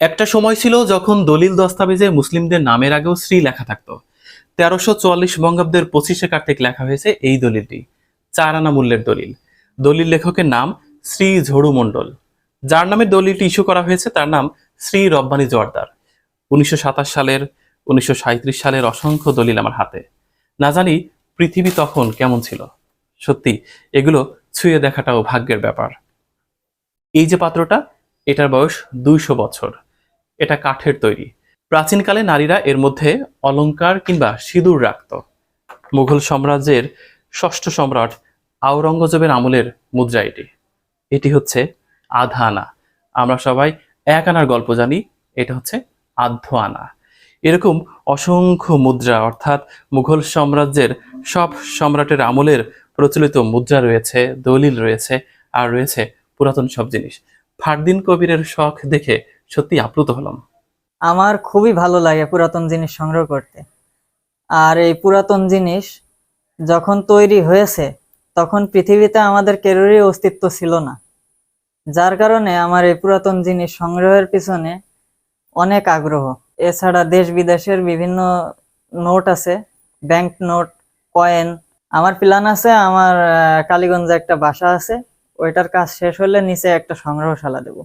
একটা সময় ছিল যখন দলিল দস্তাবেজে মুসলিমদের নামের আগেও শ্রী লেখা থাকতো। 1344 বঙ্গাব্দের 25শে কার্তিক লেখা হয়েছে এই দলিলটি। 4 আনা মূল্যের দলিল। দলিল লেখকের নাম শ্রী ঝড়ু মণ্ডল। যার নামে দলিলটি ইস্যু করা হয়েছে তার নাম শ্রী রব্বানী জোয়ারদার। 1927 সালের, 1937 সালের অসংখ্য দলিল আমার হাতে। না জানি পৃথিবী তখন কেমন ছিল। সত্যি এগুলো ছুঁয়ে দেখাটাও ভাগ্যের ব্যাপার। এই যে পাত্রটা, এটার বয়স 200 বছর। এটা কাঠের তৈরি। প্রাচীনকালে নারীরা এর মধ্যে অলংকার কিংবা সিঁদুর রাখত। মুঘল সাম্রাজ্যের ষষ্ঠ সম্রাট আওরঙ্গজেবের আমলের মুদ্রা এটি। এটি হচ্ছে আধা আনা। আমরা সবাই 1 আনার গল্প জানি, এটা হচ্ছে আধ আনা। এরকম অসংখ্য মুদ্রা, অর্থাৎ মুঘল সাম্রাজ্যের সব সম্রাটের আমলের প্রচলিত মুদ্রা রয়েছে, দলিল রয়েছে, আর রয়েছে পুরাতন সব জিনিস। ফারদিন কবিরের শখ দেখে সত্যি আপ্লুত হলাম। আমার খুবই ভালো লাগে পুরাতন জিনিস সংগ্রহ করতে। আর এই পুরাতন জিনিস যখন তৈরি হয়েছে তখন পৃথিবীতে আমাদের কেউরই অস্তিত্ব ছিল না, যার কারণে আমার এই পুরাতন জিনিস সংগ্রহের পিছনে অনেক আগ্রহ। এছাড়া দেশ বিদেশের বিভিন্ন নোট আছে, ব্যাংক নোট, কয়েন। আমার প্ল্যান আছে, আমার কালীগঞ্জে একটা বাসা আছে, ওইটার কাজ শেষ হলে নিচে একটা সংগ্রহশালা দেব।